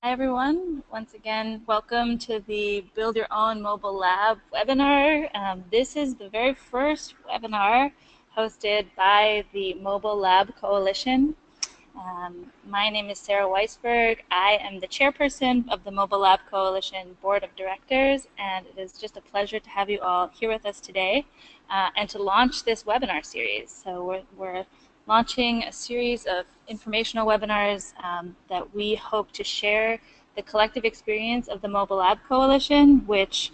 Hi everyone, once again, welcome to the Build Your Own Mobile Lab webinar. This is the very first webinar hosted by the Mobile Lab Coalition. My name is Sarah Weisberg. I am the chairperson of the Mobile Lab Coalition Board of Directors, and it is just a pleasure to have you all here with us today and to launch this webinar series. So we're launching a series of informational webinars that we hope to share the collective experience of the Mobile Lab Coalition, which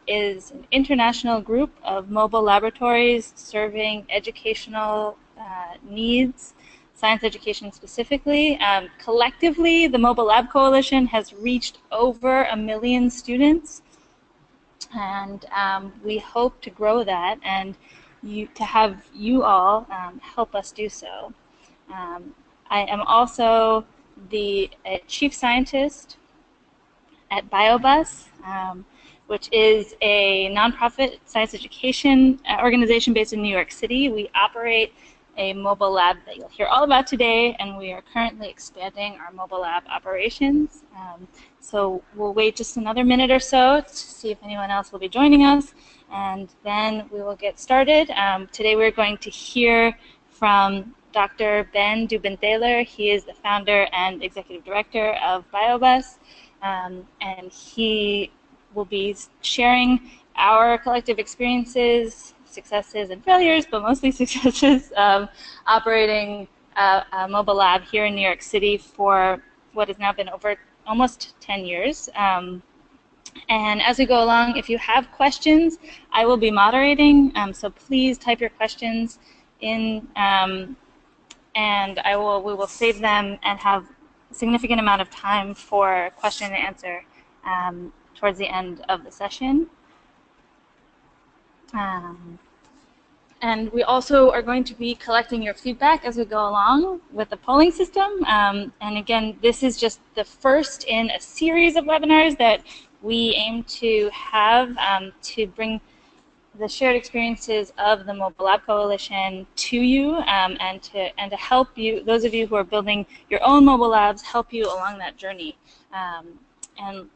is an international group of mobile laboratories serving educational needs, science education specifically. Collectively, the Mobile Lab Coalition has reached over 1 million students, and we hope to grow that and to have you all help us do so. I am also the chief scientist at BioBus, which is a nonprofit science education organization based in New York City. We operate a mobile lab that you'll hear all about today, and we are currently expanding our mobile lab operations. So we'll wait just another minute or so to see if anyone else will be joining us, and then we will get started. Today we're going to hear from Dr. Ben Dubenthaler. He is the founder and executive director of BioBus, and he will be sharing our collective experiences, successes and failures, but mostly successes of operating a mobile lab here in New York City for what has now been over almost 10 years. And as we go along, if you have questions, I will be moderating, so please type your questions in, and we will save them and have a significant amount of time for question and answer towards the end of the session. And we also are going to be collecting your feedback as we go along with the polling system. And again, this is just the first in a series of webinars that we aim to have to bring the shared experiences of the Mobile Lab Coalition to you, and to help you, those of you who are building your own mobile labs, help you along that journey, and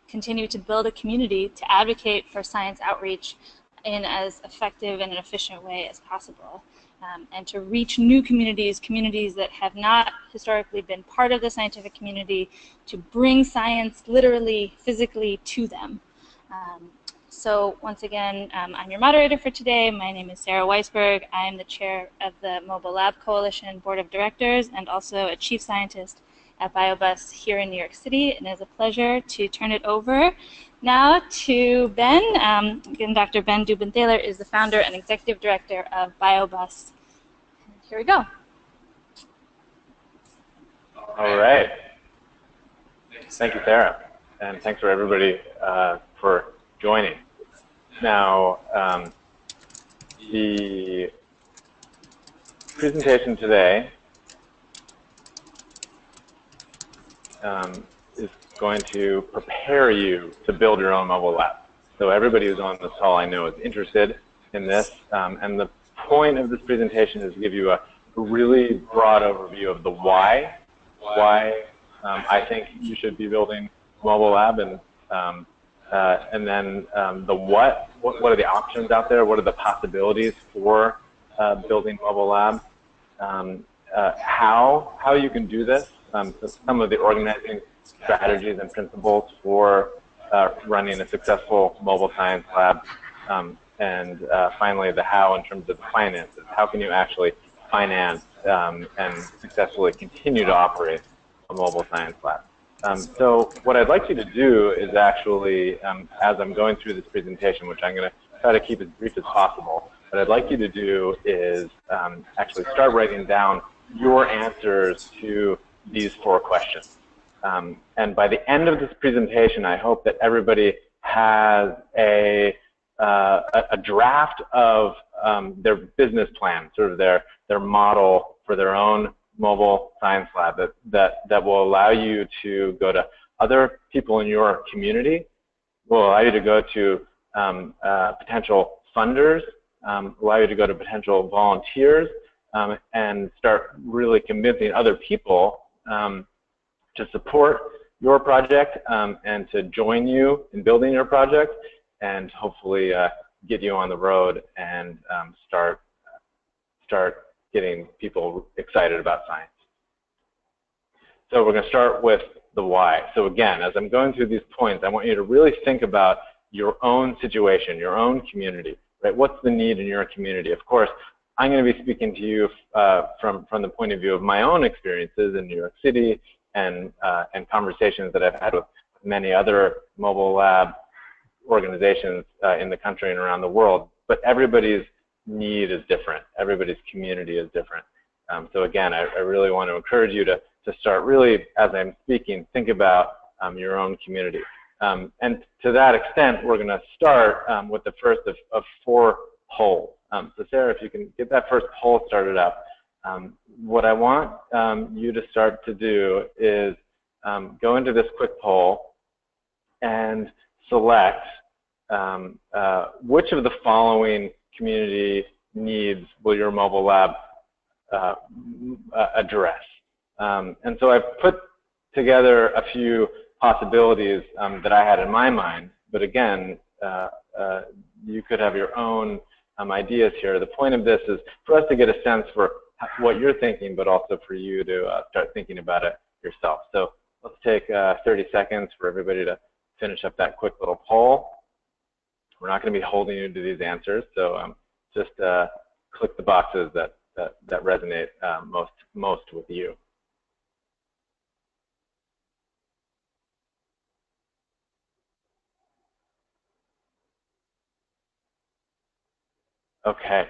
continue to build a community to advocate for science outreach in as effective and an efficient way as possible, and to reach new communities, communities that have not historically been part of the scientific community, to bring science literally, physically to them. So once again, I'm your moderator for today. My name is Sarah Weisberg. I am the chair of the Mobile Lab Coalition Board of Directors and also a chief scientist at BioBus here in New York City. And it is a pleasure to turn it over now to Ben. Again, Dr. Ben Dubenthaler is the founder and executive director of BioBus. Here we go. All right. Thank you, Sarah. And thanks for everybody for joining. Now, the presentation today is going to prepare you to build your own mobile lab. So everybody who's on this call I know is interested in this, and the point of this presentation is to give you a really broad overview of the why I think you should be building a mobile lab, and then the what are the options out there, what are the possibilities for building mobile labs, how you can do this, so some of the organizing strategies and principles for running a successful mobile science lab, and finally the how in terms of finances. How can you actually finance and successfully continue to operate a mobile science lab? So what I'd like you to do is actually, as I'm going through this presentation, which I'm going to try to keep as brief as possible, what I'd like you to do is actually start writing down your answers to these 4 questions. And by the end of this presentation, I hope that everybody has a draft of their business plan, sort of their model for their own mobile science lab that will allow you to go to other people in your community, will allow you to go to potential funders, allow you to go to potential volunteers, and start really convincing other people to support your project and to join you in building your project, and hopefully get you on the road and start getting people excited about science. So we're going to start with the why. So again, as I'm going through these points, I want you to really think about your own situation, your own community, right? What's the need in your community? Of course, I'm going to be speaking to you from the point of view of my own experiences in New York City and conversations that I've had with many other mobile lab organizations in the country and around the world. But everybody's need is different. Everybody's community is different. So again, I really want to encourage you to start really, as I'm speaking, think about your own community. And to that extent, we're going to start with the first of 4 polls. So Sarah, if you can get that first poll started up. What I want you to start to do is go into this quick poll and select which of the following community needs will your mobile lab address. And so I've put together a few possibilities that I had in my mind, but again, you could have your own ideas here. The point of this is for us to get a sense for what you're thinking, but also for you to start thinking about it yourself. So let's take 30 seconds for everybody to finish up that quick little poll. We're not going to be holding you to these answers, so just click the boxes that resonate most with you. Okay,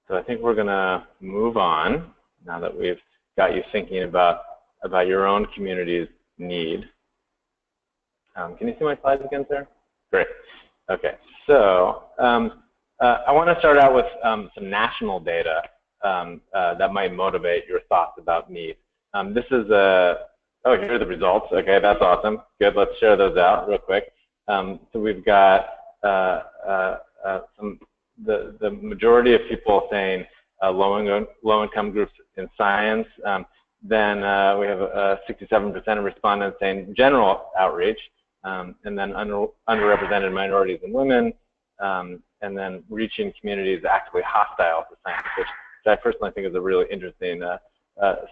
so I think we're going to move on now that we've got you thinking about your own community's need. Can you see my slides again, sir? Great. Okay, so I want to start out with some national data that might motivate your thoughts about need. This is oh, here are the results. Okay, that's awesome. Good. Let's share those out real quick. So we've got the majority of people saying low-income groups in science. Then we have 67% of respondents saying general outreach, and then underrepresented minorities and women, and then reaching communities actively hostile to science, which I personally think is a really interesting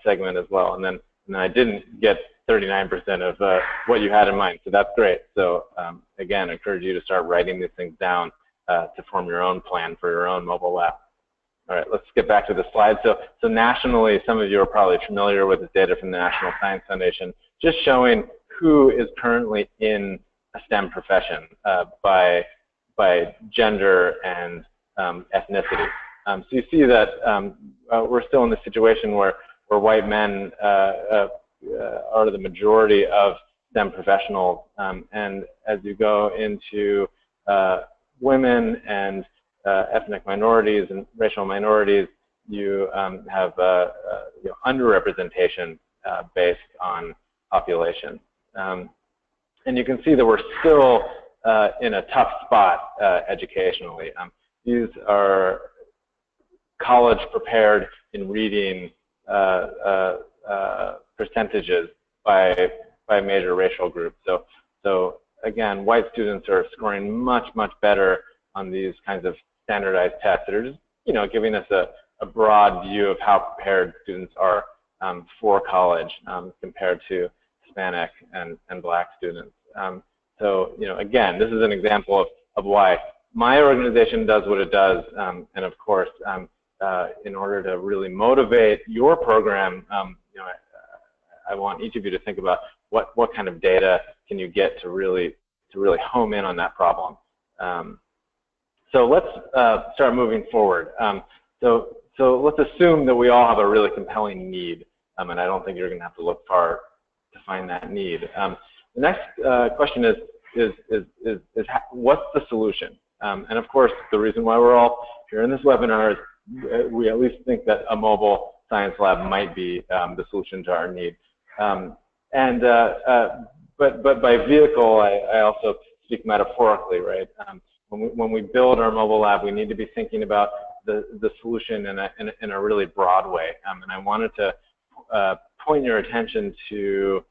segment as well. And then I didn't get 39% of what you had in mind, so that's great. So again, I encourage you to start writing these things down to form your own plan for your own mobile lab. All right, let's get back to the slide. So nationally, some of you are probably familiar with this data from the National Science Foundation, just showing who is currently in a STEM profession by gender and ethnicity. So you see that we're still in the situation where white men are the majority of STEM professionals, and as you go into women and ethnic minorities and racial minorities, you have underrepresentation based on population. And you can see that we're still in a tough spot educationally. These are college prepared in reading percentages by major racial groups. So again, white students are scoring much better on these kinds of standardized tests that are just, giving us a broad view of how prepared students are for college compared to Hispanic and Black students. So, again, this is an example of why my organization does what it does, and of course, in order to really motivate your program, I want each of you to think about what kind of data can you get to really home in on that problem. So let's start moving forward. So let's assume that we all have a really compelling need, and I don't think you're going to have to look far to find that need. The next question is what's the solution? And of course, the reason why we're all here in this webinar is we at least think that a mobile science lab might be the solution to our need. But by vehicle, I also speak metaphorically, right? When we build our mobile lab, we need to be thinking about the solution in a really broad way. And I wanted to point your attention to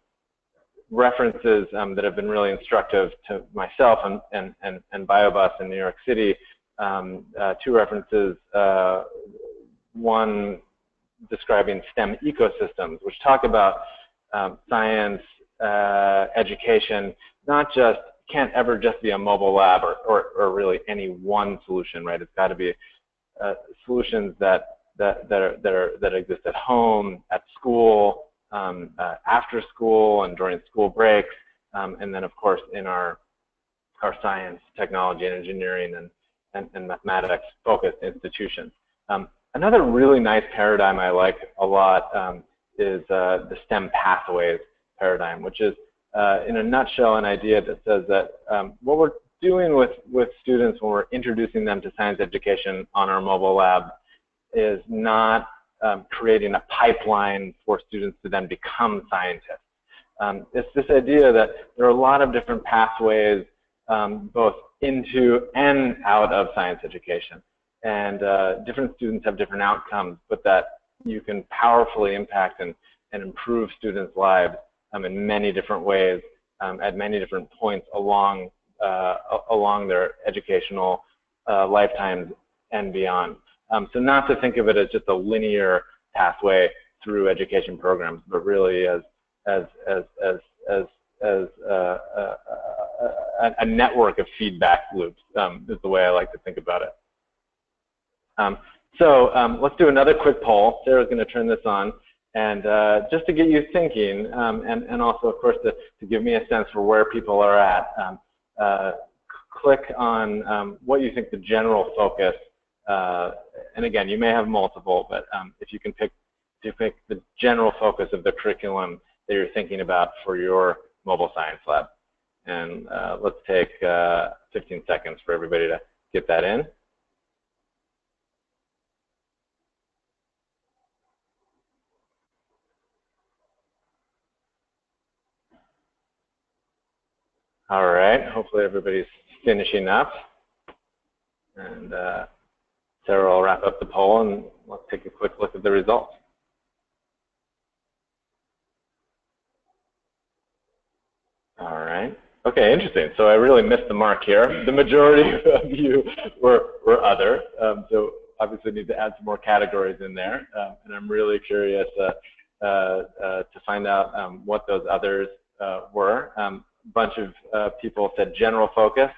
references that have been really instructive to myself and BioBus in New York City. Two references, one describing STEM ecosystems, which talk about science education, can't ever just be a mobile lab or really any one solution, right? It's got to be solutions that exist at home, at school, after school, and during school breaks, and then of course in our science, technology, and engineering and mathematics focused institutions. Another really nice paradigm I like a lot is the STEM pathways paradigm, which is in a nutshell an idea that says that what we're doing with students when we're introducing them to science education on our mobile lab is not creating a pipeline for students to then become scientists. It's this idea that there are a lot of different pathways both into and out of science education. And different students have different outcomes, but that you can powerfully impact and improve students' lives in many different ways at many different points along their educational lifetimes and beyond. So not to think of it as just a linear pathway through education programs, but really as a network of feedback loops is the way I like to think about it. Let's do another quick poll. Sarah's going to turn this on, and just to get you thinking, and also, of course, to give me a sense for where people are at, click on what you think the general focus, and again, you may have multiple, but if you can pick the general focus of the curriculum that you're thinking about for your mobile science lab. And let's take 15 seconds for everybody to get that in. All right, hopefully everybody's finishing up. And Sarah will wrap up the poll, and let's take a quick look at the results. All right. Okay, interesting. So I really missed the mark here. The majority of you were other. So obviously need to add some more categories in there. And I'm really curious to find out what those others were. A bunch of people said general focus,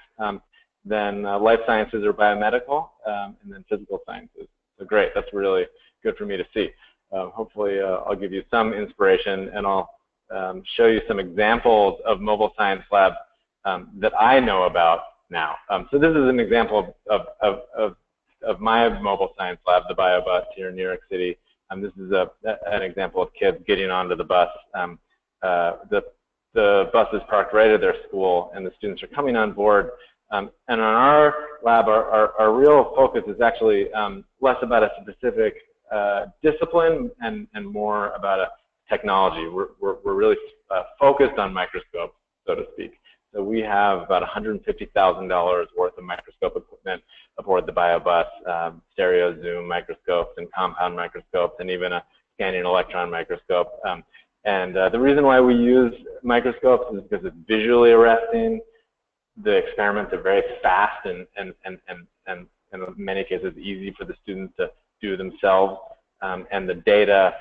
then life sciences or biomedical, and then physical sciences. So great, that's really good for me to see. Hopefully I'll give you some inspiration, and I'll show you some examples of mobile science labs that I know about now. So this is an example of my mobile science lab, the BioBus here in New York City. This is an example of kids getting onto the bus. The bus is parked right at their school, and the students are coming on board. And on our lab, our real focus is actually less about a specific discipline and more about a technology. We're really focused on microscopes, so to speak. So we have about $150,000 worth of microscope equipment aboard the BioBus, stereo zoom microscopes and compound microscopes, and even a scanning electron microscope. And the reason why we use microscopes is because it's visually arresting. The experiments are very fast and in many cases easy for the students to do themselves. And the data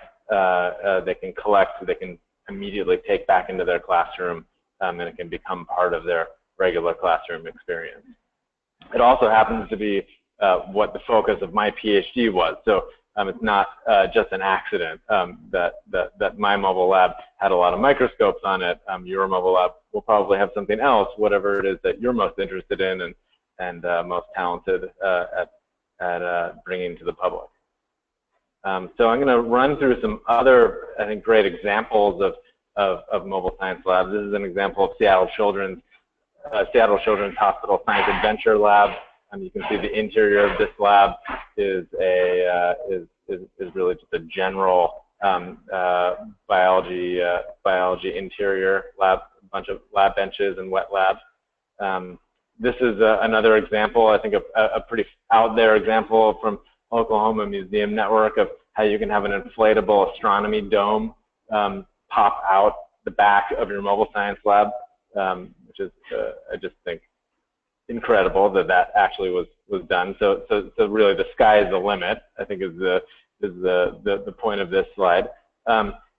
they can collect, they can immediately take back into their classroom, and it can become part of their regular classroom experience. It also happens to be what the focus of my PhD was. So it's not just an accident that my mobile lab had a lot of microscopes on it. Your mobile lab will probably have something else, whatever it is that you're most interested in and most talented at bringing to the public. So I'm going to run through some other, I think, great examples of mobile science labs. This is an example of Seattle Children's Hospital Science Adventure Lab. You can see the interior of this lab is really just a general biology interior lab, a bunch of lab benches and wet labs. This is another example, I think, a pretty out there example from Oklahoma Museum Network of how you can have an inflatable astronomy dome pop out the back of your mobile science lab, which is, I just think, incredible that that actually was done. So really, the sky is the limit, I think, is the point of this slide.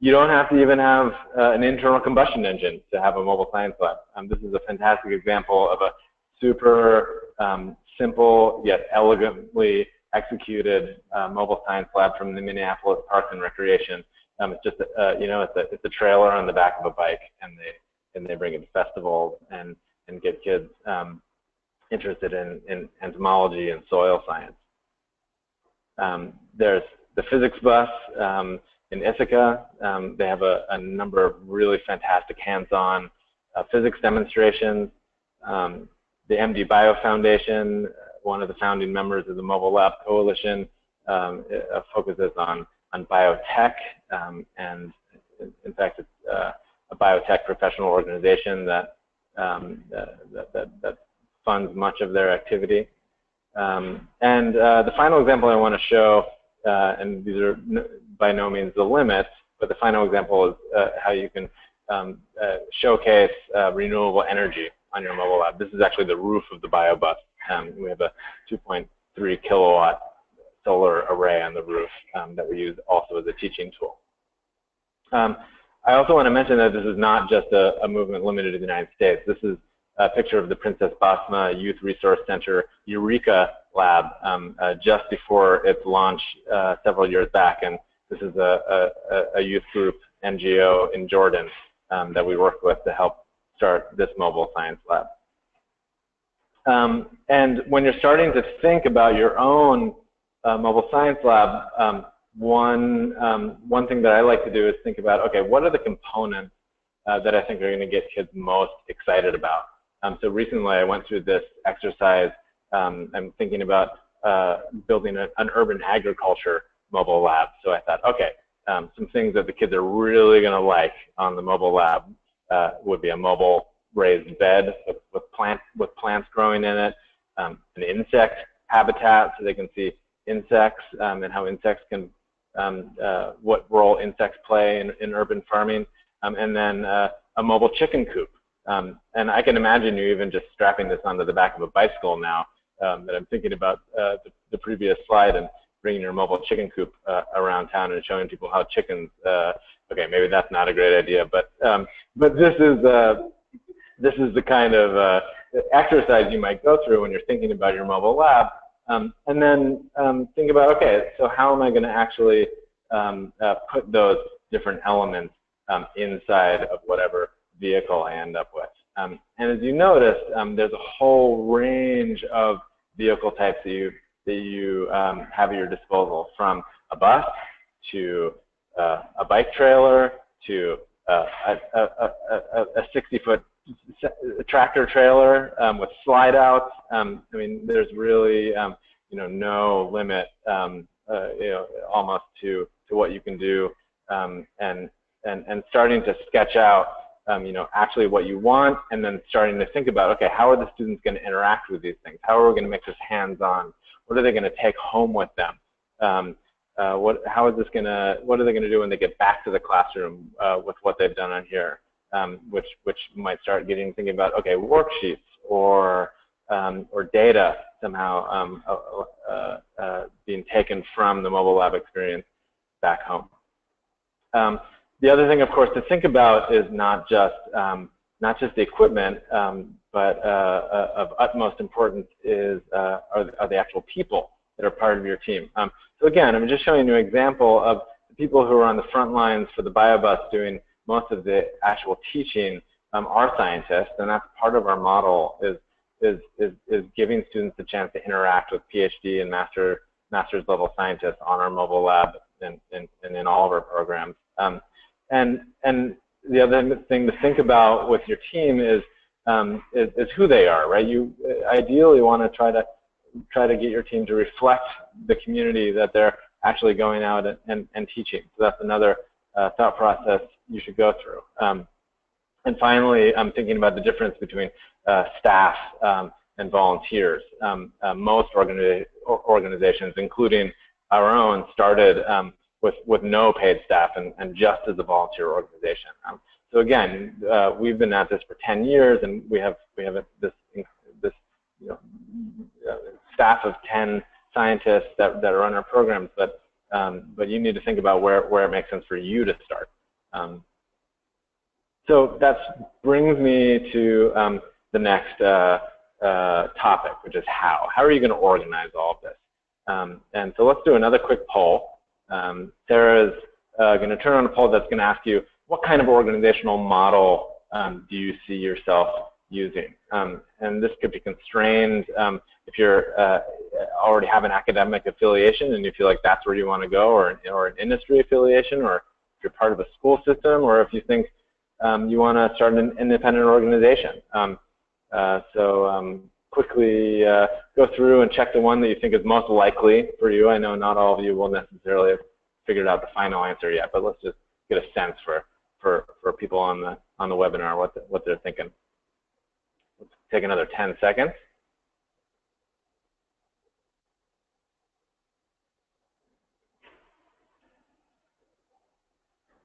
You don't have to even have an internal combustion engine to have a mobile science lab. This is a fantastic example of a super simple yet elegantly executed mobile science lab from the Minneapolis Parks and Recreation. It's just you know, it's a trailer on the back of a bike, and they bring it to festivals and get kids interested in entomology and soil science. There's the physics bus in Ithaca. They have a number of really fantastic hands-on physics demonstrations. The MD Bio Foundation, one of the founding members of the Mobile Lab Coalition, focuses on biotech, and in fact, it's a biotech professional organization that funds much of their activity. And the final example I want to show, and these are by no means the limit, but the final example is how you can showcase renewable energy on your mobile lab. This is actually the roof of the BioBus. We have a 2.3 kilowatt solar array on the roof that we use also as a teaching tool. I also want to mention that this is not just a movement limited to the United States. This is a picture of the Princess Basma Youth Resource Center Eureka Lab just before its launch several years back. And this is a youth group NGO in Jordan that we worked with to help start this mobile science lab. And when you're starting to think about your own mobile science lab, one thing that I like to do is think about, okay, what are the components that I think are going to get kids most excited about? So recently I went through this exercise. I'm thinking about building an urban agriculture mobile lab. So I thought, okay, some things that the kids are really going to like on the mobile lab would be a mobile raised bed with plants growing in it, an insect habitat so they can see insects and how insects can, what role insects play in urban farming, and then a mobile chicken coop. And I can imagine you even just strapping this onto the back of a bicycle now that I'm thinking about the previous slide, and bringing your mobile chicken coop around town and showing people how chickens, okay, maybe that's not a great idea, but this is the kind of exercise you might go through when you're thinking about your mobile lab. And then think about, okay, so how am I going to actually put those different elements inside of whatever vehicle I end up with. And as you noticed, there's a whole range of vehicle types that you have at your disposal, from a bus to a bike trailer to a 60-foot tractor trailer with slide outs. I mean, there's really you know, no limit you know, almost to what you can do, and starting to sketch out you know, actually what you want, and then starting to think about, okay, how are the students going to interact with these things? How are we going to make this hands-on? What are they going to take home with them? What are they going to do when they get back to the classroom with what they've done on here? Which might start thinking about, okay, worksheets or data somehow being taken from the mobile lab experience back home. The other thing, of course, to think about is not just the equipment, but of utmost importance are the actual people that are part of your team. So again, I'm just showing you an example of the people who are on the front lines for the BioBus doing most of the actual teaching are scientists, and that's part of our model, is giving students the chance to interact with PhD and master's level scientists on our mobile lab and in all of our programs. And the other thing to think about with your team is who they are, right? You ideally want to try to get your team to reflect the community that they're actually going out and teaching. So that's another thought process you should go through. And finally, I'm thinking about the difference between staff and volunteers. Most organizations, including our own started with no paid staff and just as a volunteer organization. So again, we've been at this for 10 years, and we have this staff of 10 scientists that run our programs. But you need to think about where it makes sense for you to start. So that brings me to the next topic, which is how. How are you going to organize all of this? And so let's do another quick poll. Sarah's going to turn on a poll that's going to ask you, what kind of organizational model do you see yourself using? And this could be constrained if you're already have an academic affiliation and you feel like that's where you want to go, or an industry affiliation, or if you're part of a school system, or if you think you want to start an independent organization. Quickly go through and check the one that you think is most likely for you. I know not all of you will necessarily have figured out the final answer yet, but let's just get a sense for people on the webinar what they're thinking. Let's take another 10 seconds.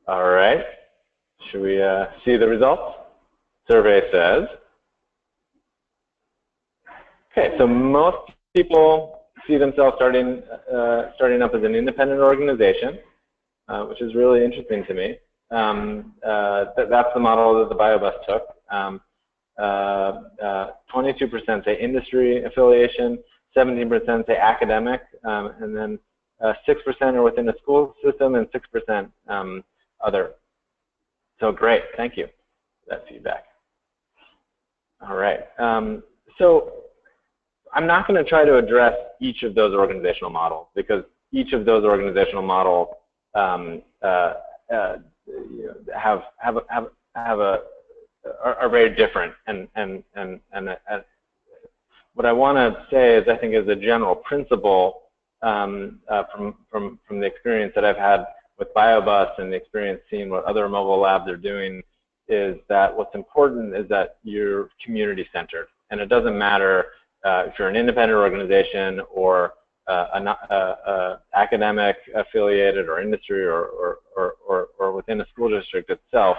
All right. Should we see the results? Survey says. Okay, so most people see themselves starting up as an independent organization, which is really interesting to me. That's the model that the BioBus took. 22% say industry affiliation, 17% say academic, and then 6% are within the school system, and 6% other. So great, thank you for that feedback. All right, so I'm not going to try to address each of those organizational models, because each of those organizational models are very different, and what I want to say is, I think, as a general principle from the experience that I've had with BioBus and the experience seeing what other mobile labs are doing, is that what's important is that you're community centered, and it doesn't matter if you're an independent organization or academic affiliated or industry or within a school district itself.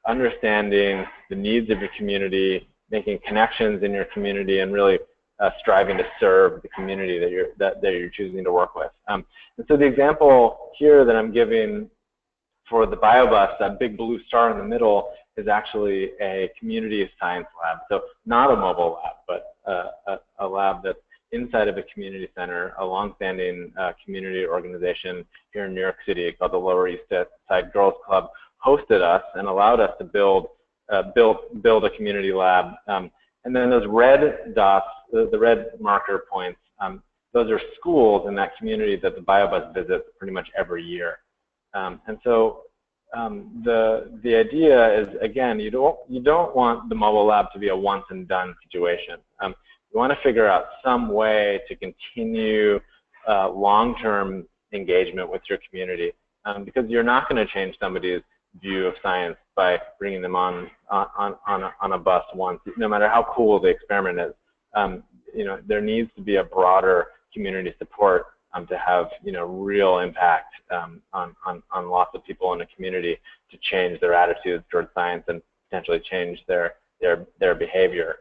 Understanding the needs of your community, making connections in your community, and really striving to serve the community that you're choosing to work with. And so the example here that I'm giving for the BioBus, that big blue star in the middle, is actually a community science lab. So not a mobile lab, but a lab that's inside of a community center, a longstanding community organization here in New York City called the Lower East Side Girls Club, hosted us and allowed us to build a community lab. And then those red dots, the red marker points, those are schools in that community that the BioBus visits pretty much every year. And so the idea is, again, you don't want the mobile lab to be a once and done situation. You want to figure out some way to continue long-term engagement with your community, because you're not going to change somebody's view of science by bringing them on a bus once, no matter how cool the experiment is. You know, there needs to be a broader community support to have, you know, real impact on lots of people in a community to change their attitudes towards science and potentially change their behavior.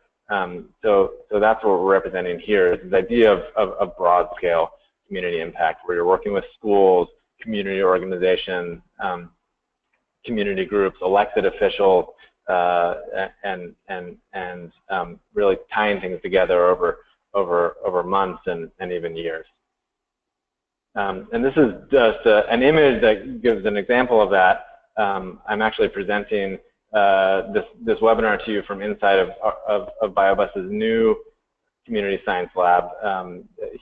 So that's what we're representing here, is the idea of broad scale community impact, where you're working with schools, community organizations, community groups, elected officials, and really tying things together over months and even years. And this is just an image that gives an example of that. I'm actually presenting this webinar to you from inside of BioBus's new community science lab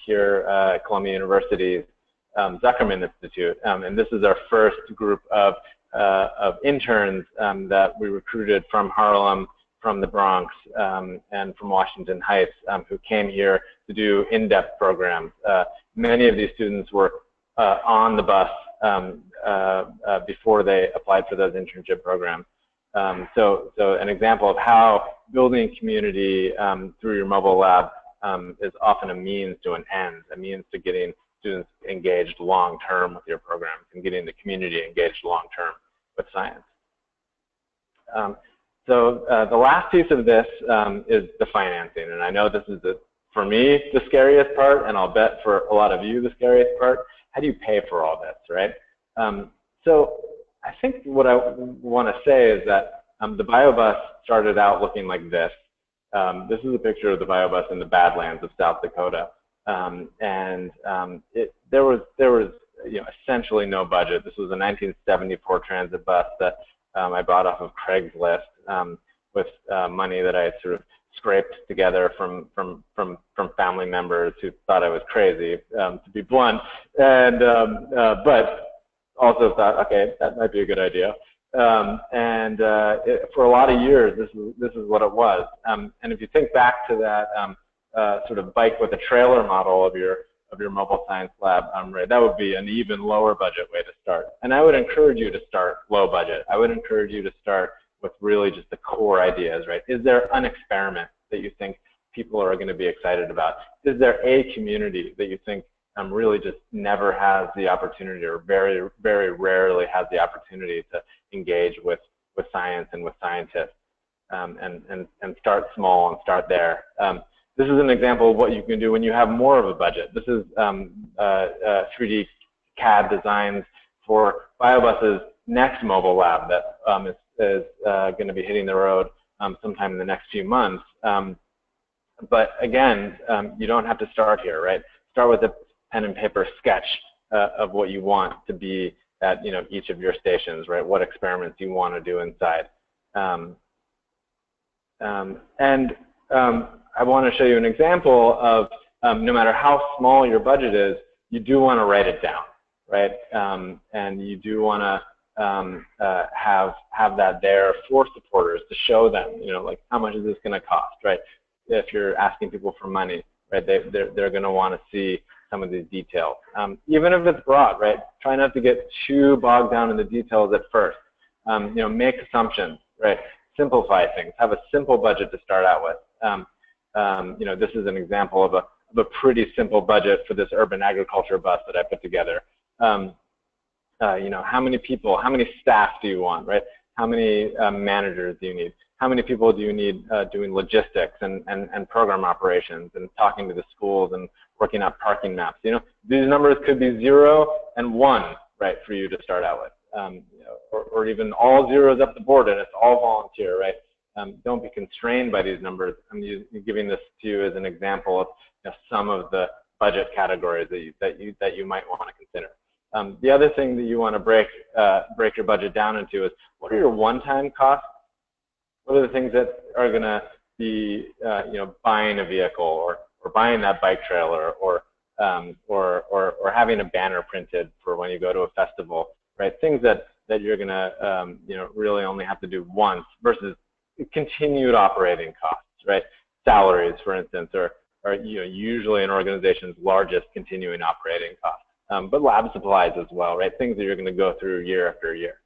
here at Columbia University's Zuckerman Institute. And this is our first group of interns that we recruited from Harlem, from the Bronx, and from Washington Heights, who came here to do in-depth programs. Many of these students were on the bus before they applied for those internship programs. So an example of how building community through your mobile lab is often a means to an end, a means to getting students engaged long-term with your programs and getting the community engaged long-term with science. So the last piece of this is the financing, and I know this is, for me, the scariest part, and I'll bet for a lot of you the scariest part. How do you pay for all this, right? So I think what I want to say is that the BioBus started out looking like this. This is a picture of the BioBus in the Badlands of South Dakota, there was essentially no budget. This was a 1974 transit bus that I bought off of Craigslist with money that I had sort of scraped together from family members who thought I was crazy, to be blunt, and but also thought, okay, that might be a good idea. For a lot of years, this is what it was. And if you think back to that sort of bike with a trailer model of your mobile science lab, right, that would be an even lower budget way to start. And I would encourage you to start low budget. I would encourage you to start with really just the core ideas, right? Is there an experiment that you think people are going to be excited about? Is there a community that you think really just never has the opportunity, or very, very rarely has the opportunity to engage with science and with scientists, and start small and start there. This is an example of what you can do when you have more of a budget. This is 3D CAD designs for BioBus's next mobile lab that is going to be hitting the road sometime in the next few months. But again, you don't have to start here, right? Start with a pen and paper sketch of what you want to be at each of your stations, right? What experiments you want to do inside. I want to show you an example of no matter how small your budget is, you do want to write it down, right? And you do want to have that there for supporters to show them, like, how much is this going to cost, right? If you're asking people for money, right, they're going to want to see some of these details. Even if it's broad, right? Try not to get too bogged down in the details at first. Make assumptions, right? Simplify things. Have a simple budget to start out with. This is an example of a pretty simple budget for this urban agriculture bus that I put together. How many people, how many staff do you want, right? How many managers do you need? How many people do you need doing logistics and program operations and talking to the schools and working out parking maps? These numbers could be 0 and 1, right, for you to start out with, or even all zeros up the board and it's all volunteer, right? Don't be constrained by these numbers. I'm giving this to you as an example of some of the budget categories that you might want to consider. The other thing that you want to break your budget down into is, what are your one-time costs? What are the things that are going to be buying a vehicle, or buying that bike trailer, or having a banner printed for when you go to a festival, right? Things that you're going to really only have to do once, versus continued operating costs, right? Salaries, for instance, are usually an organization's largest continuing operating costs. But lab supplies as well, right? Things that you're going to go through year after year.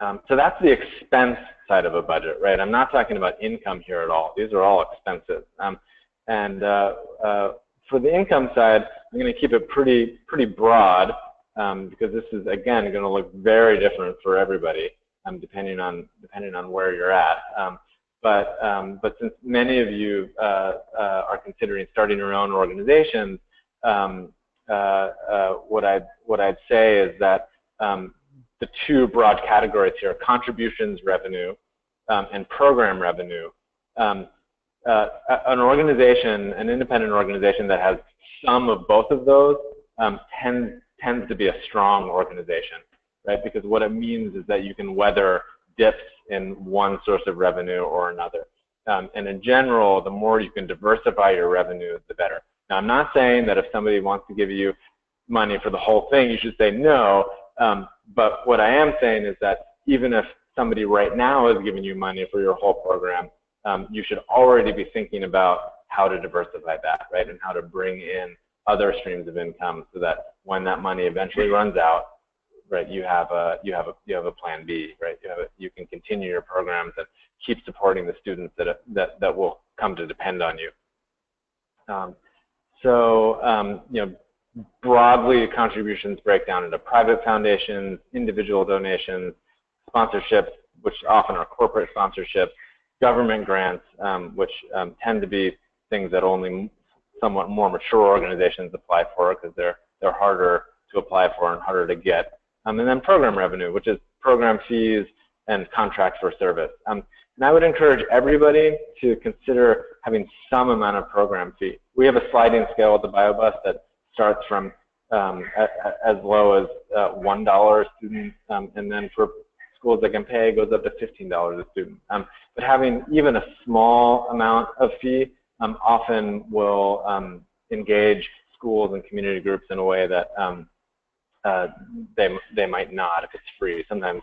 So that's the expense side of a budget, right? I'm not talking about income here at all. These are all expenses. For the income side, I'm going to keep it pretty broad, because this is, again, going to look very different for everybody, depending on where you're at. But since many of you are considering starting your own organizations, what I'd say is that the two broad categories here, contributions revenue and program revenue. An organization, an independent organization that has some of both of those tends to be a strong organization, right? Because what it means is that you can weather dips in one source of revenue or another. And in general, the more you can diversify your revenue, the better. Now, I'm not saying that if somebody wants to give you money for the whole thing, you should say no. But what I am saying is that even if somebody right now is giving you money for your whole program, you should already be thinking about how to diversify that, right? And how to bring in other streams of income, so that when that money eventually runs out, right, you have a plan B, right? You can continue your programs and keep supporting the students that will come to depend on you. So, broadly, contributions break down into private foundations, individual donations, sponsorships, which often are corporate sponsorships, government grants, which tend to be things that only somewhat more mature organizations apply for because they're harder to apply for and harder to get. And then program revenue, which is program fees and contracts for service. And I would encourage everybody to consider having some amount of program fee. We have a sliding scale at the BioBus that starts from as low as $1 a student, and then for schools that can pay, it goes up to $15 a student. But having even a small amount of fee often will engage schools and community groups in a way that they might not if it's free. Sometimes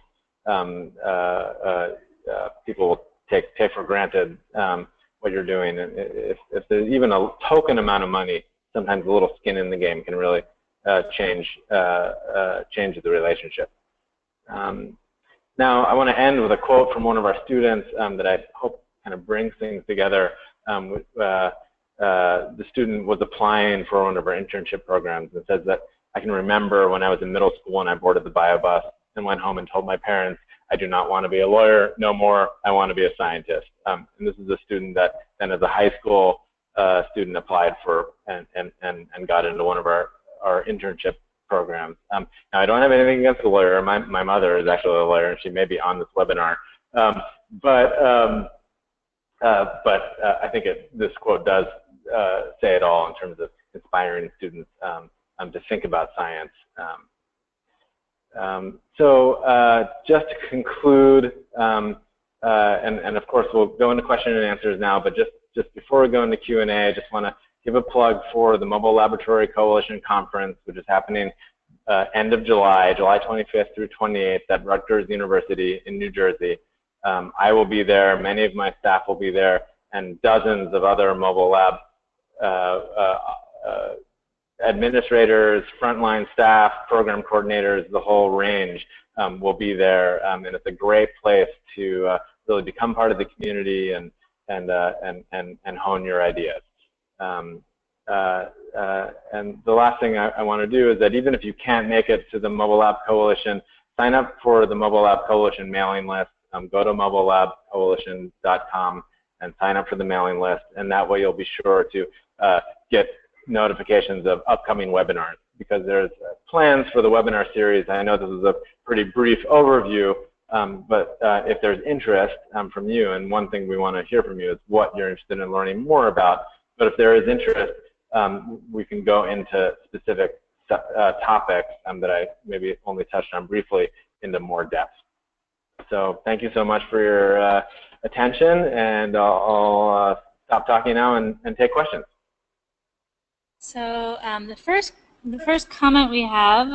people will take for granted what you're doing. And if there's even a token amount of money, sometimes a little skin in the game can really change the relationship. Now, I want to end with a quote from one of our students that I hope kind of brings things together. The student was applying for one of our internship programs and says that, I can remember when I was in middle school and I boarded the BioBus and went home and told my parents, I do not want to be a lawyer no more, I want to be a scientist. And this is a student that then as a high school student applied for and got into one of our internship programs. Now, I don't have anything against the lawyer. My mother is actually a lawyer, and she may be on this webinar. But I think this quote does say it all in terms of inspiring students to think about science. So just to conclude, and of course we'll go into question and answers now, but just before we go into Q&A, I just want to give a plug for the Mobile Laboratory Coalition Conference, which is happening end of July, July 25th through 28th at Rutgers University in New Jersey. I will be there, many of my staff will be there, and dozens of other mobile lab administrators, frontline staff, program coordinators, the whole range will be there, and it's a great place to really become part of the community and hone your ideas. And the last thing I want to do is that even if you can't make it to the Mobile Lab Coalition, sign up for the Mobile Lab Coalition mailing list. Go to mobilelabcoalition.com and sign up for the mailing list, and that way you'll be sure to get notifications of upcoming webinars, because there's plans for the webinar series. I know this is a pretty brief overview, but if there's interest from you, and one thing we want to hear from you is what you're interested in learning more about, but if there is interest, we can go into specific topics that I maybe only touched on briefly into more depth. So thank you so much for your attention, and I'll stop talking now and take questions. So the first comment we have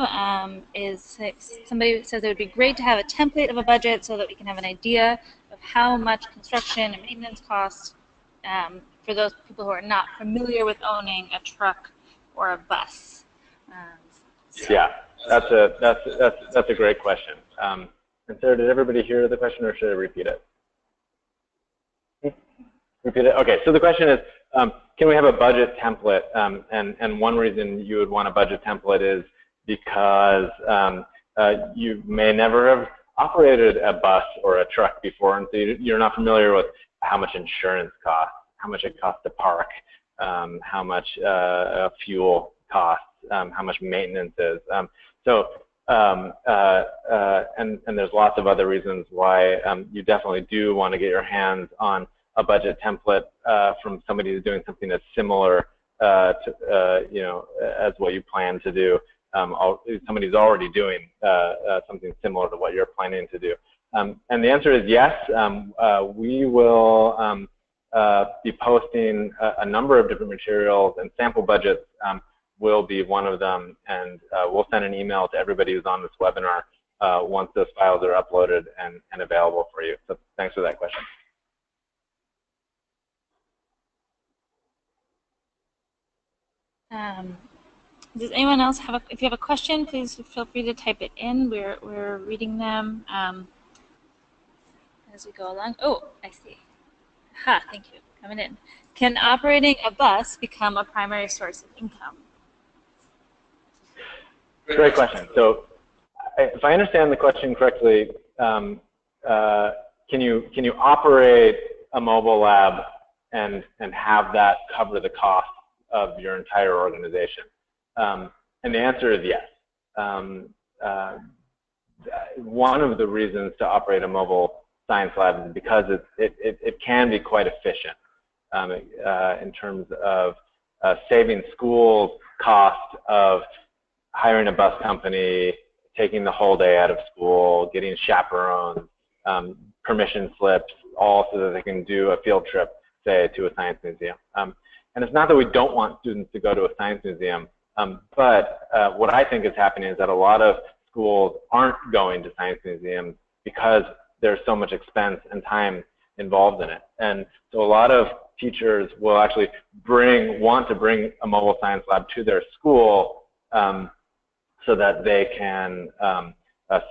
is somebody says it would be great to have a template of a budget so that we can have an idea of how much construction and maintenance costs for those people who are not familiar with owning a truck or a bus. Yeah, that's a great question. And Sarah, did everybody hear the question, or should I repeat it? Repeat it? Okay, so the question is, can we have a budget template? And one reason you would want a budget template is because you may never have operated a bus or a truck before, and so you're not familiar with how much insurance costs, how much it costs to park, how much fuel costs, how much maintenance is. And there's lots of other reasons why you definitely do want to get your hands on a budget template from somebody who's doing something that's similar to, as what you plan to do. Somebody who's already doing something similar to what you're planning to do. And the answer is yes. We will be posting a number of different materials, and sample budgets will be one of them. And we'll send an email to everybody who's on this webinar once those files are uploaded and available for you. So thanks for that question. Does anyone else have if you have a question, please feel free to type it in. We're reading them as we go along. Oh, I see. Ha, thank you. Coming in. Can operating a bus become a primary source of income? Great question. So, if I understand the question correctly, can you operate a mobile lab and have that cover the cost of your entire organization? And the answer is yes. One of the reasons to operate a mobile science lab is because it can be quite efficient in terms of saving schools cost of hiring a bus company, taking the whole day out of school, getting chaperones, permission slips, all so that they can do a field trip, say, to a science museum. And it's not that we don't want students to go to a science museum, but what I think is happening is that a lot of schools aren't going to science museums because there's so much expense and time involved in it. And so a lot of teachers will actually want to bring a mobile science lab to their school so that they can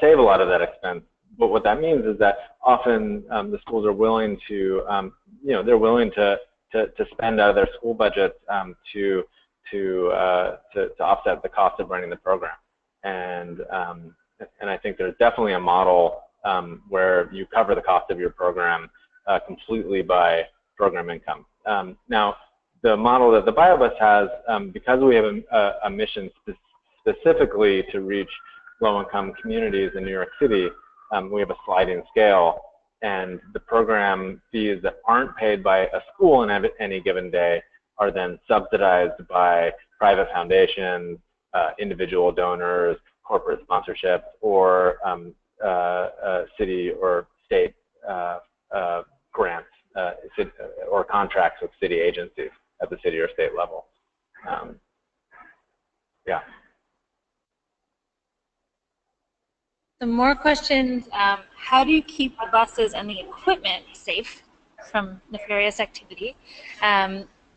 save a lot of that expense. But what that means is that often the schools are willing to, they're willing to spend out of their school budgets to offset the cost of running the program. And I think there's definitely a model where you cover the cost of your program completely by program income. Now, the model that the BioBus has, because we have a mission specifically to reach low-income communities in New York City, we have a sliding scale, and the program fees that aren't paid by a school in any given day are then subsidized by private foundations, individual donors, corporate sponsorships, or city or state grants or contracts with city agencies at the city or state level. Yeah. Some more questions. How do you keep the buses and the equipment safe from nefarious activity?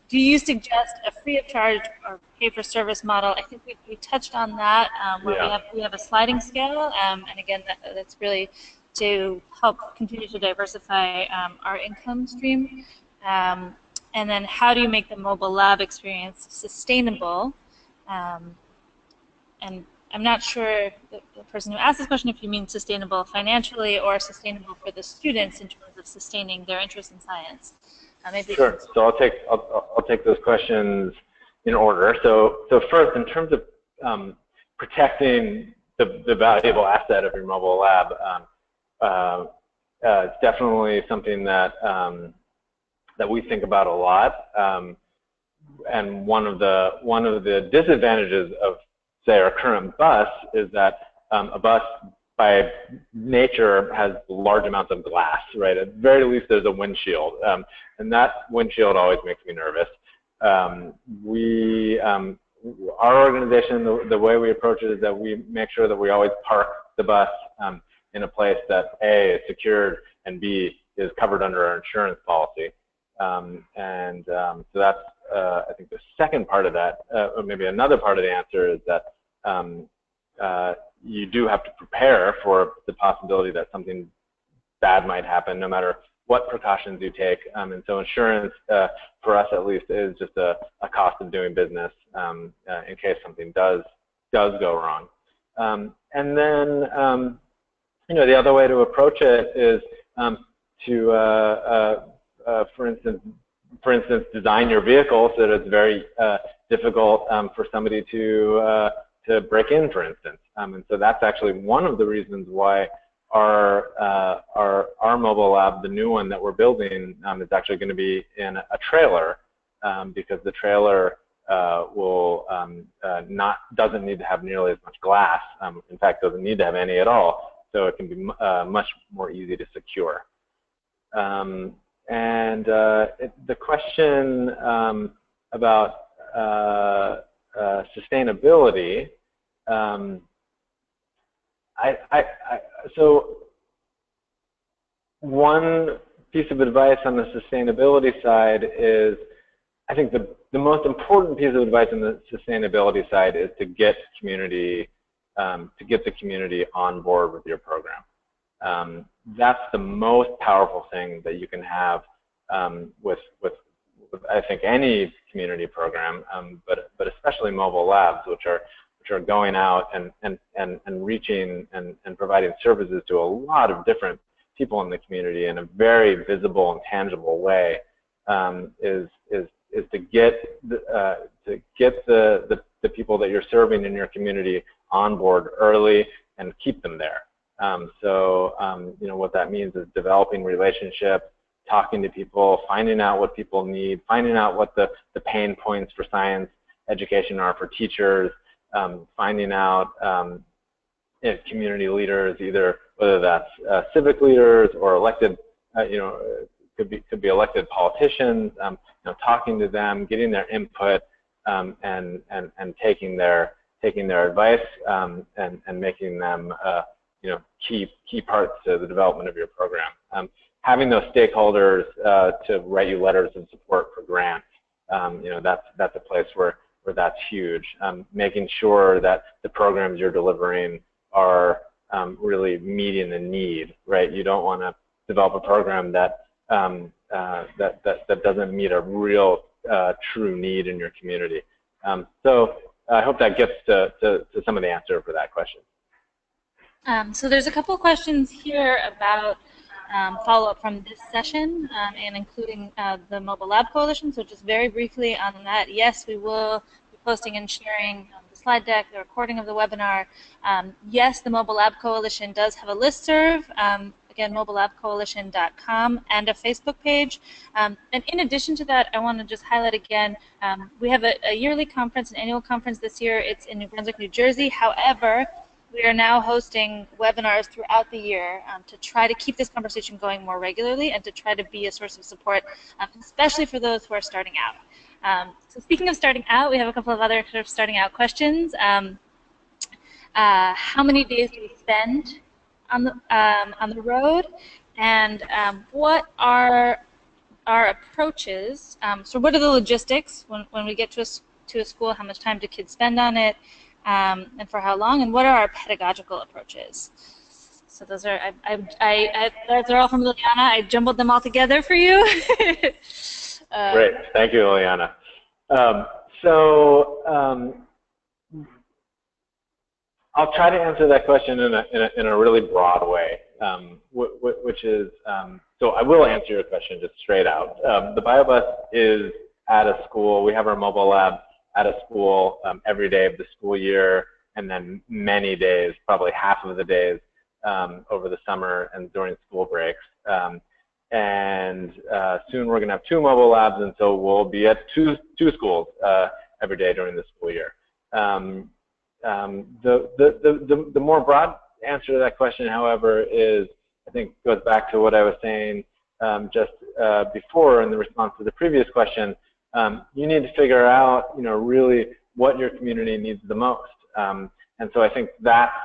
Do you suggest a free of charge or pay for service model? I think we touched on that where we have a sliding scale, and again that's really to help continue to diversify our income stream. And then how do you make the mobile lab experience sustainable? And I'm not sure the person who asked this question if you mean sustainable financially or sustainable for the students in terms of sustaining their interest in science. Sure. So I'll take those questions in order. So first, in terms of protecting the valuable asset of your mobile lab, it's definitely something that that we think about a lot. And one of the disadvantages of, say, our current bus is that a bus by nature has large amounts of glass, right? At the very least, there's a windshield, and that windshield always makes me nervous. Our organization, the way we approach it is that we make sure that we always park the bus in a place that A, is secured, and B, is covered under our insurance policy. So that's, I think, the second part of that, or maybe another part of the answer is that you do have to prepare for the possibility that something bad might happen, no matter what precautions you take. And so insurance, for us at least, is just a cost of doing business in case something does go wrong. And then, the other way to approach it is to, for instance, design your vehicle so that it's very difficult for somebody to break in, for instance. And so that's actually one of the reasons why our mobile lab, the new one that we're building, is actually going to be in a trailer, because the trailer doesn't need to have nearly as much glass. In fact, doesn't need to have any at all. So it can be much more easy to secure. And the question about sustainability, so one piece of advice on the sustainability side is, I think the most important piece of advice on the sustainability side is to get the community on board with your program. That's the most powerful thing that you can have with I think any community program, but especially mobile labs, which are going out and reaching and providing services to a lot of different people in the community in a very visible and tangible way, is to get the people that you're serving in your community on board early and keep them there. You know, what that means is developing relationships, talking to people, finding out what people need, finding out what the pain points for science education are for teachers, finding out if community leaders, either whether that's civic leaders or elected, you know, could be elected politicians, you know, talking to them, getting their input, and taking their advice, and making them you know, key parts to the development of your program. Having those stakeholders to write you letters of support for grants, you know, that's a place where that's huge. Making sure that the programs you're delivering are really meeting the need, right? You don't want to develop a program that that doesn't meet a real true need in your community. So I hope that gets to some of the answer for that question. So there's a couple questions here about follow-up from this session, and including the Mobile Lab Coalition. So just very briefly on that, yes, we will be posting and sharing the slide deck, the recording of the webinar. Yes, the Mobile Lab Coalition does have a listserv, again, mobilelabcoalition.com, and a Facebook page. And in addition to that, I want to just highlight again, we have a yearly conference, an annual conference this year. It's in New Brunswick, New Jersey. However, we are now hosting webinars throughout the year to try to keep this conversation going more regularly and to try to be a source of support, especially for those who are starting out. So speaking of starting out, we have a couple of other sort of starting out questions. How many days do we spend on the road? And what are our approaches? So what are the logistics when we get to a school? How much time do kids spend on it? And for how long, and what are our pedagogical approaches? So those are those are all from Liliana. I jumbled them all together for you. Great, thank you, Liliana. I'll try to answer that question in a really broad way, which is, so I will answer your question just straight out. The BioBus is at a school. We have our mobile lab at a school every day of the school year, and then many days, probably half of the days over the summer and during school breaks. Soon we're going to have 2 mobile labs, and so we'll be at two schools every day during the school year. The more broad answer to that question, however, is, I think, goes back to what I was saying just before in the response to the previous question. You need to figure out, you know, really what your community needs the most. And so I think that's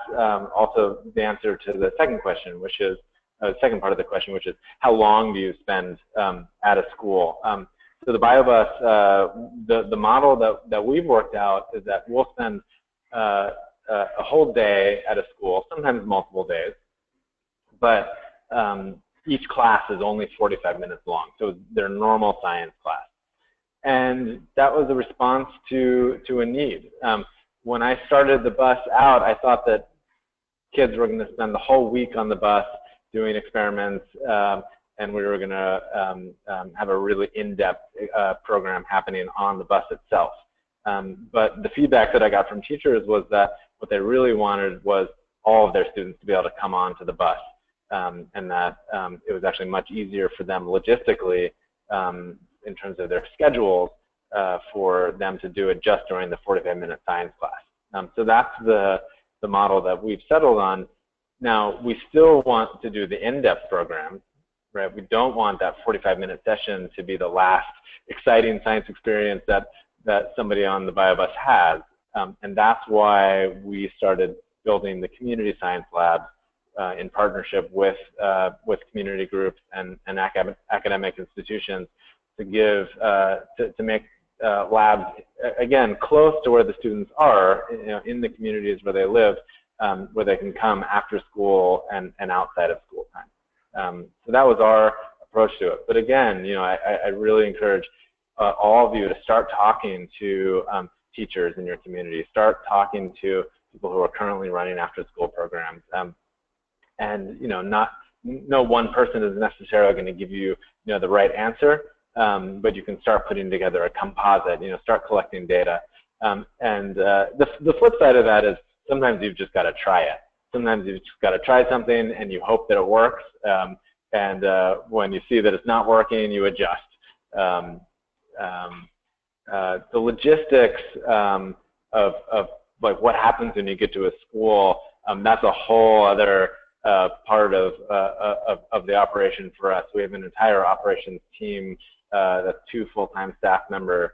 also the answer to the second question, which is the second part of the question, which is how long do you spend at a school? So the BioBus, the model that we've worked out is that we'll spend a whole day at a school, sometimes multiple days, but each class is only 45 minutes long, so they're normal science class. And that was a response to a need. When I started the bus out, I thought that kids were going to spend the whole week on the bus doing experiments, and we were going to have a really in-depth program happening on the bus itself. But the feedback that I got from teachers was that what they really wanted was all of their students to be able to come on to the bus, and that it was actually much easier for them logistically in terms of their schedules for them to do it just during the 45-minute science class. So that's the model that we've settled on. Now, we still want to do the in-depth program, right? We don't want that 45-minute session to be the last exciting science experience that somebody on the BioBus has. And that's why we started building the community science labs in partnership with community groups and academic institutions to give, to make labs, again, close to where the students are, you know, in the communities where they live, where they can come after school and outside of school time. So that was our approach to it. But again, you know, I really encourage all of you to start talking to teachers in your community, start talking to people who are currently running after-school programs, and no one person is necessarily going to give you the right answer, but you can start putting together a composite, start collecting data. And the flip side of that is sometimes you've just got to try it. Sometimes you've just got to try something and you hope that it works. And when you see that it's not working, you adjust. The logistics of like what happens when you get to a school, that's a whole other part of the operation for us. We have an entire operations team that's two full-time staff members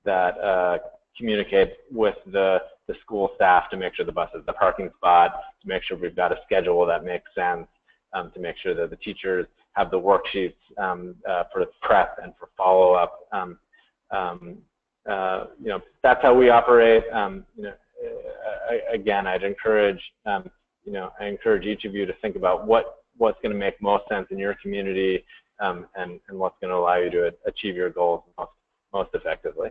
that communicate with the school staff to make sure the bus is the parking spot, to make sure we've got a schedule that makes sense, to make sure that the teachers have the worksheets for prep and for follow-up. That's how we operate. Again, I'd encourage, I encourage each of you to think about what's going to make most sense in your community, and what's going to allow you to achieve your goals most effectively.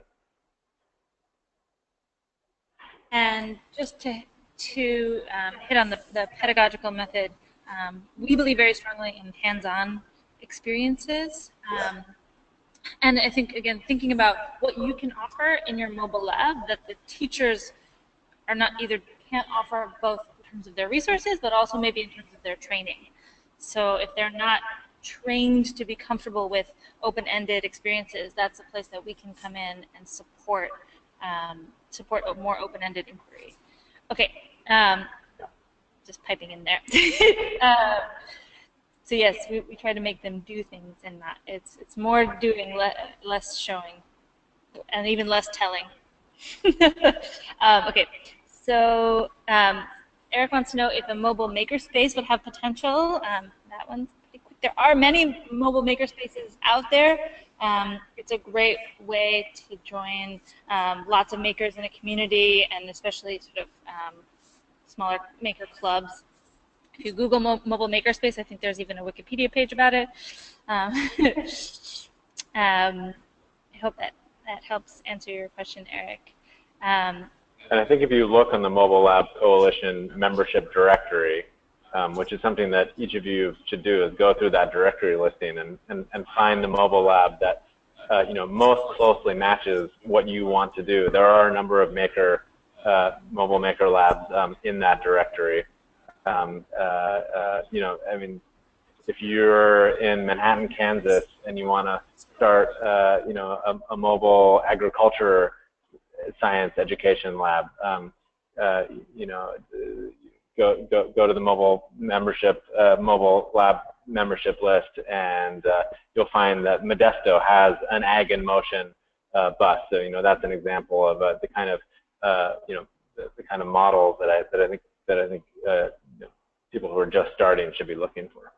And just to hit on the pedagogical method, we believe very strongly in hands-on experiences. And I think, again, thinking about what you can offer in your mobile lab that the teachers are not can't offer both in terms of their resources, but also maybe in terms of their training. So if they're not trained to be comfortable with open-ended experiences, that's a place that we can come in and support a more open-ended inquiry. Okay, just piping in there. So yes, we try to make them do things, and not it's more doing, less showing, and even less telling. Okay, so Eric wants to know if a mobile makerspace would have potential. That one's pretty quick. There are many mobile makerspaces out there. It's a great way to join lots of makers in a community, and especially sort of smaller maker clubs. If you Google mobile makerspace, I think there's even a Wikipedia page about it. I hope that helps answer your question, Eric. And I think if you look on the Mobile Lab Coalition membership directory, which is something that each of you should do, is go through that directory listing and find the mobile lab that most closely matches what you want to do. There are a number of mobile maker labs in that directory. I mean, if you're in Manhattan, Kansas, and you want to start, a mobile agriculture science education lab, go to the mobile lab membership list, and you'll find that Modesto has an Ag in Motion bus. So that's an example of the kind of the kind of models that I think people who are just starting should be looking for.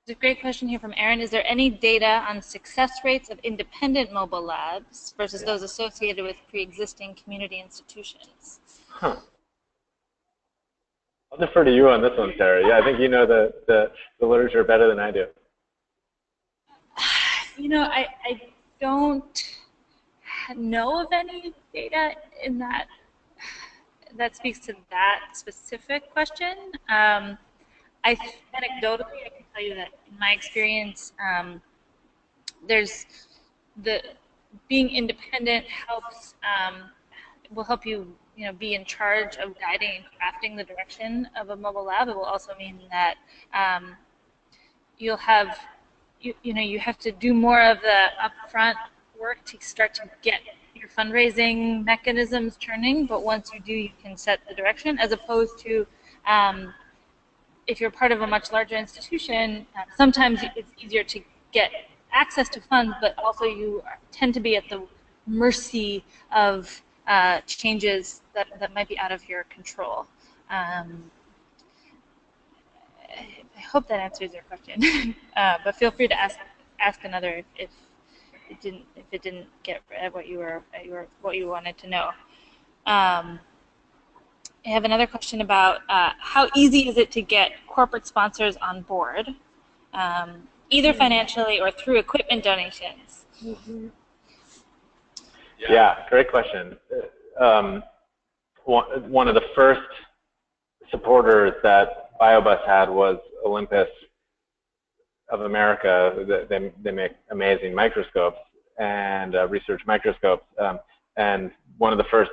There's a great question here from Aaron. Is there any data on success rates of independent mobile labs versus those associated with pre-existing community institutions? Huh. I'll defer to you on this one, Sarah. Yeah, I think you know the literature better than I do. I don't know of any data in that speaks to that specific question. Anecdotally, I can tell you that in my experience, there's being independent will help you, be in charge of guiding and crafting the direction of a mobile lab. It will also mean that you'll have, you have to do more of the upfront work to start to get your fundraising mechanisms churning. But once you do, you can set the direction, as opposed to if you're part of a much larger institution, sometimes it's easier to get access to funds, but also you tend to be at the mercy of changes that might be out of your control. I hope that answers your question, but feel free to ask another if it didn't get at what you wanted to know. I have another question about how easy is it to get corporate sponsors on board? either financially or through equipment donations? Yeah, great question. One of the first supporters that BioBus had was Olympus of America. They make amazing microscopes and research microscopes. And one of the first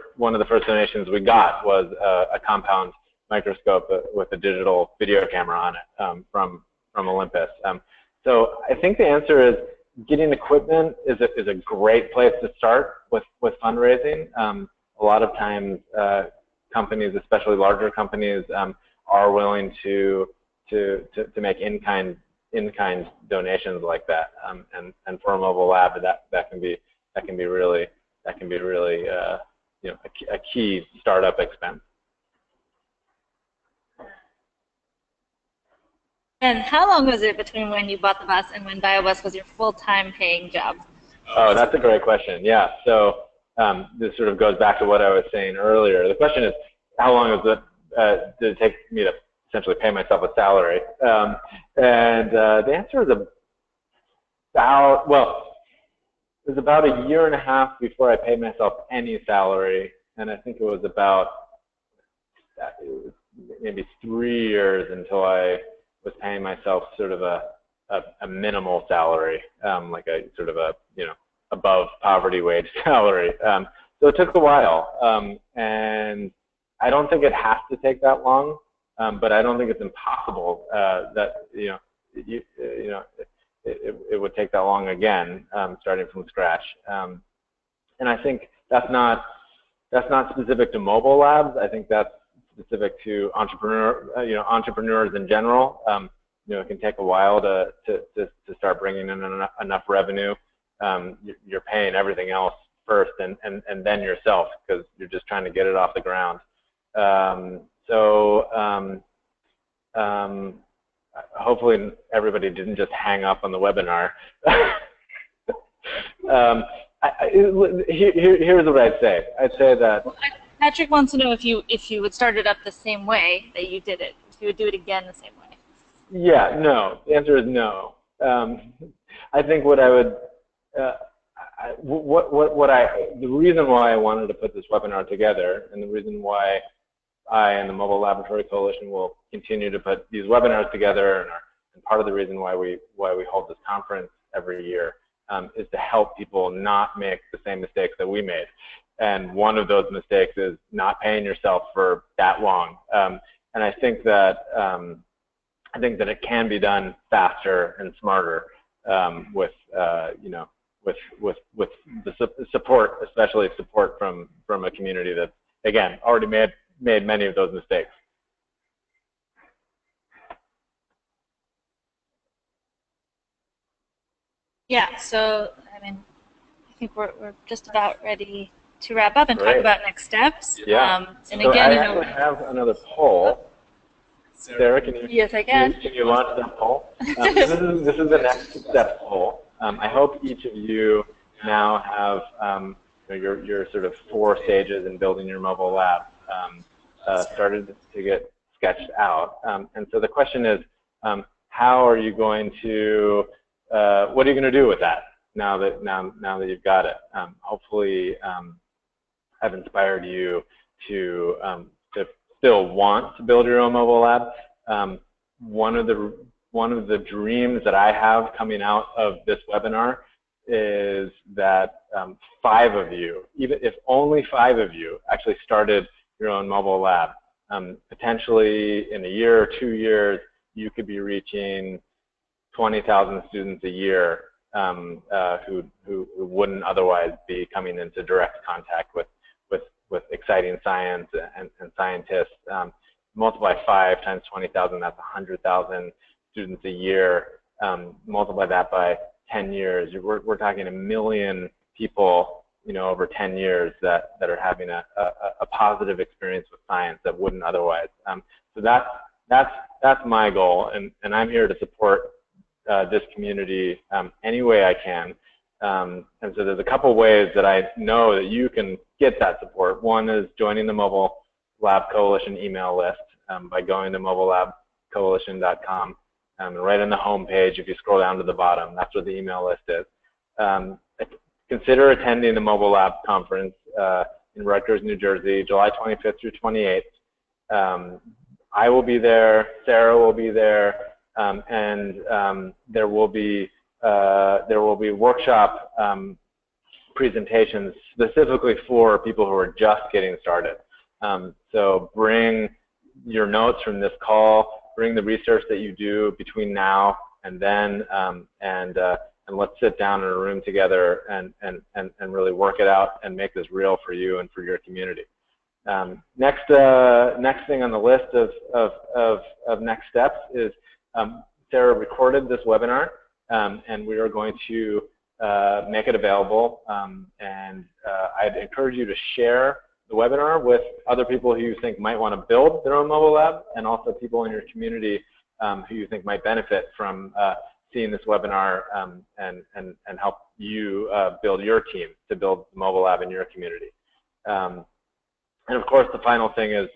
donations we got was a compound microscope with a digital video camera on it from Olympus. So I think the answer is getting equipment is a great place to start with fundraising. A lot of times, companies, especially larger companies, are willing to make in-kind donations like that. And for a mobile lab, that can be really a key startup expense. And how long was it between when you bought the bus and when BioBus was your full-time paying job? Oh, that's a great question. Yeah. So this sort of goes back to what I was saying earlier. The question is, how long did it take me to essentially pay myself a salary? And the answer is about, well, it was about a year and a half before I paid myself any salary, and I think it was about maybe 3 years until I was paying myself sort of a minimal salary, like a sort of a above poverty wage salary. So it took a while, and I don't think it has to take that long, but I don't think it's impossible that it would take that long again, starting from scratch. And I think that's not specific to mobile labs. I think that's specific to entrepreneurs in general. It can take a while to start bringing in enough revenue. You're paying everything else first, and then yourself, because you're just trying to get it off the ground. Hopefully everybody didn't just hang up on the webinar. Here's what I'd say. I'd say that Patrick wants to know if you would start it up the same way that you did it, if you would do it again the same way. Yeah, no. The answer is no. I think what I would, the reason why I wanted to put this webinar together, and the reason why I and the Mobile Laboratory Coalition will continue to put these webinars together, and part of the reason why we hold this conference every year, is to help people not make the same mistakes that we made. And one of those mistakes is not paying yourself for that long. And I think that it can be done faster and smarter with the support, especially support from a community that, again, already made many of those mistakes. Yeah, so I mean, I think we're just about ready to wrap up and Great. talk about next steps. Yeah. And so again, I actually have another poll. Sarah, can you? Yes, I can. Can you launch that poll? This is the next step poll. I hope each of you now have your sort of 4 stages in building your mobile lab started to get sketched out. And so the question is, how are you going to? What are you going to do with that now that you've got it? Hopefully, I've inspired you to still want to build your own mobile lab. One of the dreams that I have coming out of this webinar is that 5 of you, even if only 5 of you, actually started your own mobile lab. Potentially in a year or 2 years, you could be reaching 20,000 students a year who wouldn't otherwise be coming into direct contact with exciting science and scientists. Multiply 5 times 20,000, that's 100,000 students a year. Multiply that by 10 years, we're talking 1 million people, over 10 years that are having a positive experience with science that wouldn't otherwise. So that's my goal, and I'm here to support this community any way I can. And so there's a couple ways that I know that you can get that support. One is joining the Mobile Lab Coalition email list by going to mobilelabcoalition.com And right on the home page, if you scroll down to the bottom, that's what the email list is. Consider attending the Mobile Lab conference in Rutgers, New Jersey, July 25th through 28th. I will be there, Sarah will be there, and there will be workshop presentations specifically for people who are just getting started. So bring your notes from this call, bring the research that you do between now and then, and let's sit down in a room together and really work it out and make this real for you and for your community. Next thing on the list of next steps is Sarah recorded this webinar, and we are going to make it available. I'd encourage you to share the webinar with other people who you think might want to build their own mobile lab, and also people in your community who you think might benefit from seeing this webinar and help you build your team to build the mobile lab in your community. And of course, the final thing is,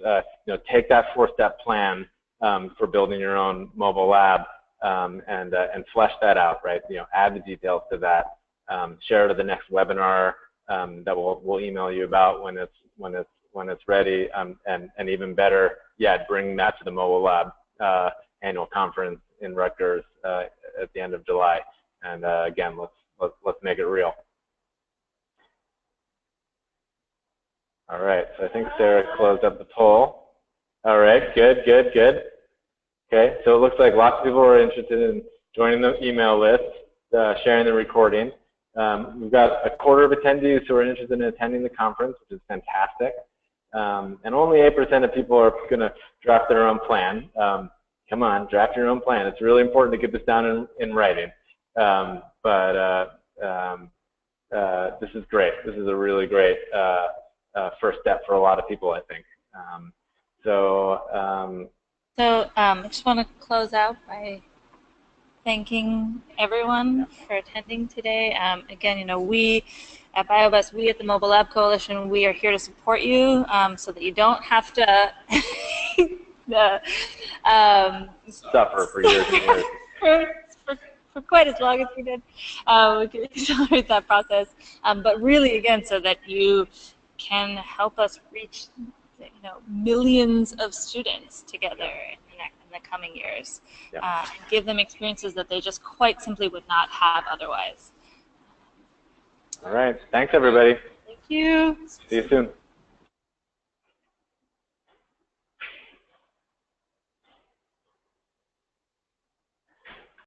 take that 4-step plan for building your own mobile lab and flesh that out, right? Add the details to that. Share it to the next webinar that we'll email you about when it's ready. And even better yet, bring that to the Mobile Lab annual conference in Rutgers at the end of July. And again, let's make it real. All right, so I think Sarah closed up the poll. All right, good. Okay, so it looks like lots of people are interested in joining the email list, sharing the recording. We've got a quarter of attendees who are interested in attending the conference, which is fantastic. And only 8% of people are going to draft their own plan. Come on, draft your own plan. It's really important to get this down in writing. This is great. This is a really great first step for a lot of people, I think. I just want to close out by thanking everyone for attending today. Again, we at BioBus, we at the Mobile Lab Coalition, we are here to support you so that you don't have to suffer for years and years. For quite as long as we did. We can accelerate that process. But really, again, so that you can help us reach millions of students together in the coming years, and give them experiences that they just quite simply would not have otherwise. All right. Thanks, everybody. Thank you. See you soon.